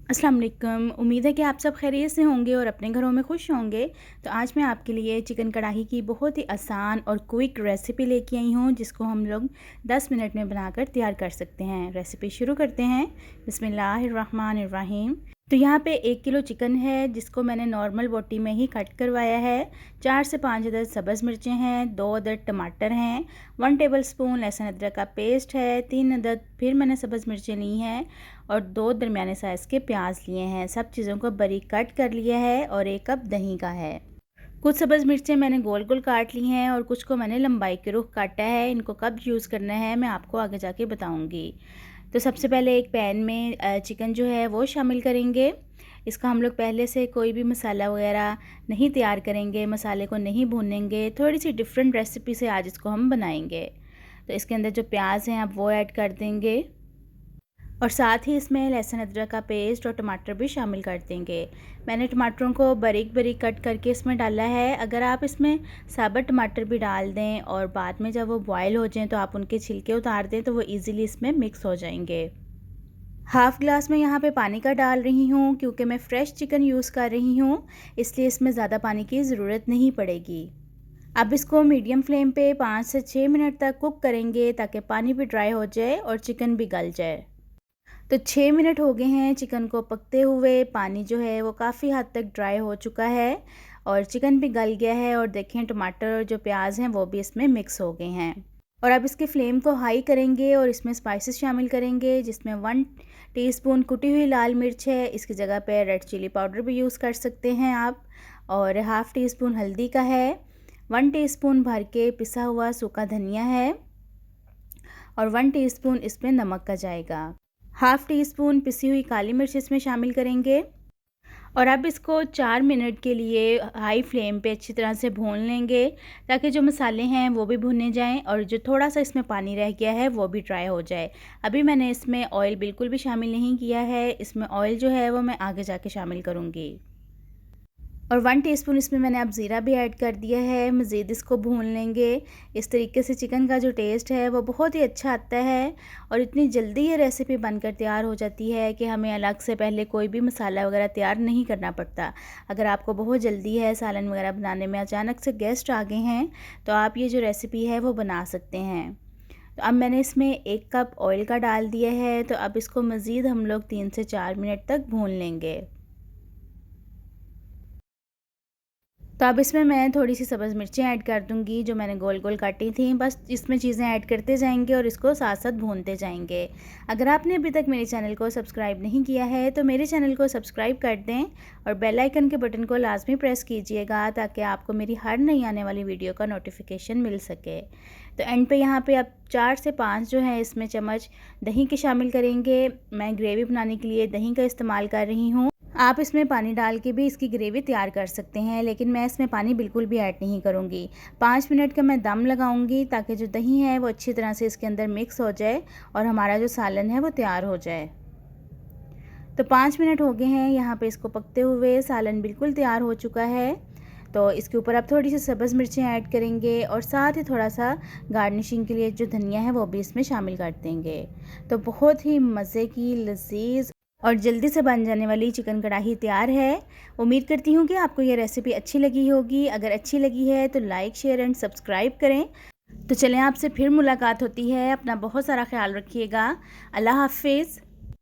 अस्सलाम वालेकुम। उम्मीद है कि आप सब खैरियत से होंगे और अपने घरों में खुश होंगे। तो आज मैं आपके लिए चिकन कढ़ाई की बहुत ही आसान और क्विक रेसिपी लेके आई हूँ, जिसको हम लोग 10 मिनट में बनाकर तैयार कर सकते हैं। रेसिपी शुरू करते हैं। बिस्मिल्लाहिर्रहमानिर्रहीम। तो यहाँ पे 1 किलो चिकन है, जिसको मैंने नॉर्मल बोटी में ही कट करवाया है। 4 से 5 अदद सब्ज़ मिर्चें हैं, 2 अदद टमाटर हैं, 1 टेबलस्पून लहसुन अदरक का पेस्ट है, 3 अदद फिर मैंने सब्ज़ मिर्चें ली हैं और 2 दरमियाने साइज़ के प्याज लिए हैं। सब चीज़ों को बारीक कट कर लिया है और 1 कप दही का है। कुछ सब्ज़ मिर्चें मैंने गोल गोल काट ली हैं और कुछ को मैंने लंबाई के रुख काटा है। इनको कब यूज़ करना है मैं आपको आगे जाके बताऊंगी। तो सबसे पहले एक पैन में चिकन जो है वो शामिल करेंगे। इसका हम लोग पहले से कोई भी मसाला वगैरह नहीं तैयार करेंगे, मसाले को नहीं भूनेंगे। थोड़ी सी डिफरेंट रेसिपी से आज इसको हम बनाएंगे। तो इसके अंदर जो प्याज हैं आप वो ऐड कर देंगे और साथ ही इसमें लहसुन अदरक का पेस्ट और टमाटर भी शामिल कर देंगे। मैंने टमाटरों को बारीक बारीक कट करके इसमें डाला है। अगर आप इसमें साबुत टमाटर भी डाल दें और बाद में जब वो बॉयल हो जाएं तो आप उनके छिलके उतार दें तो वो इजीली इसमें मिक्स हो जाएंगे। हाफ़ ग्लास में यहाँ पे पानी का डाल रही हूँ, क्योंकि मैं फ़्रेश चिकन यूज़ कर रही हूँ, इसलिए इसमें ज़्यादा पानी की ज़रूरत नहीं पड़ेगी। अब इसको मीडियम फ्लेम पे 5 से 6 मिनट तक कुक करेंगे, ताकि पानी भी ड्राई हो जाए और चिकन भी गल जाए। तो 6 मिनट हो गए हैं चिकन को पकते हुए। पानी जो है वो काफ़ी हद तक ड्राई हो चुका है और चिकन भी गल गया है और देखें टमाटर और जो प्याज हैं वो भी इसमें मिक्स हो गए हैं। और अब इसके फ्लेम को हाई करेंगे और इसमें स्पाइसेस शामिल करेंगे, जिसमें 1 टीस्पून कुटी हुई लाल मिर्च है। इसकी जगह पे रेड चिली पाउडर भी यूज़ कर सकते हैं आप। और हाफ़ टी स्पून हल्दी का है, 1 टीस्पून भर के पिसा हुआ सूखा धनिया है और 1 टीस्पून इसमें नमक का जाएगा। हाफ़ टी स्पून पिसी हुई काली मिर्च इसमें शामिल करेंगे और अब इसको 4 मिनट के लिए हाई फ्लेम पे अच्छी तरह से भून लेंगे, ताकि जो मसाले हैं वो भी भुने जाएं और जो थोड़ा सा इसमें पानी रह गया है वो भी ड्राई हो जाए। अभी मैंने इसमें ऑयल बिल्कुल भी शामिल नहीं किया है। इसमें ऑयल जो है वो मैं आगे जाके शामिल करूँगी। और 1 टीस्पून इसमें मैंने अब ज़ीरा भी ऐड कर दिया है। मज़ीद इसको भून लेंगे। इस तरीके से चिकन का जो टेस्ट है वो बहुत ही अच्छा आता है और इतनी जल्दी ये रेसिपी बनकर तैयार हो जाती है कि हमें अलग से पहले कोई भी मसाला वगैरह तैयार नहीं करना पड़ता। अगर आपको बहुत जल्दी है सालन वगैरह बनाने में, अचानक से गेस्ट आ गए हैं, तो आप ये जो रेसिपी है वो बना सकते हैं। तो अब मैंने इसमें 1 कप ऑयल का डाल दिया है। तो अब इसको मज़ीद हम लोग 3 से 4 मिनट तक भून लेंगे। तो अब इसमें मैं थोड़ी सी सब्ज़ मिर्चें ऐड कर दूंगी, जो मैंने गोल गोल काटी थी। बस इसमें चीज़ें ऐड करते जाएंगे और इसको साथ साथ भूनते जाएंगे। अगर आपने अभी तक मेरे चैनल को सब्सक्राइब नहीं किया है तो मेरे चैनल को सब्सक्राइब कर दें और बेल आइकन के बटन को लाजमी प्रेस कीजिएगा, ताकि आपको मेरी हर नई आने वाली वीडियो का नोटिफिकेशन मिल सके। तो एंड पे यहाँ पे आप 4 से 5 जो है इसमें चम्मच दही के शामिल करेंगे। मैं ग्रेवी बनाने के लिए दही का इस्तेमाल कर रही हूँ। आप इसमें पानी डाल के भी इसकी ग्रेवी तैयार कर सकते हैं, लेकिन मैं इसमें पानी बिल्कुल भी ऐड नहीं करूँगी। 5 मिनट का मैं दम लगाऊंगी, ताकि जो दही है वो अच्छी तरह से इसके अंदर मिक्स हो जाए और हमारा जो सालन है वो तैयार हो जाए। तो 5 मिनट हो गए हैं यहाँ पे इसको पकते हुए। सालन बिल्कुल तैयार हो चुका है। तो इसके ऊपर आप थोड़ी सी सब्ज़ मिर्चें ऐड करेंगे और साथ ही थोड़ा सा गार्निशिंग के लिए जो धनिया है वो भी इसमें शामिल कर देंगे। तो बहुत ही मज़े की लजीज और जल्दी से बन जाने वाली चिकन कढ़ाई तैयार है। उम्मीद करती हूँ कि आपको ये रेसिपी अच्छी लगी होगी। अगर अच्छी लगी है तो लाइक, शेयर एंड सब्सक्राइब करें। तो चलें, आपसे फिर मुलाकात होती है। अपना बहुत सारा ख्याल रखिएगा। अल्लाह हाफिज़।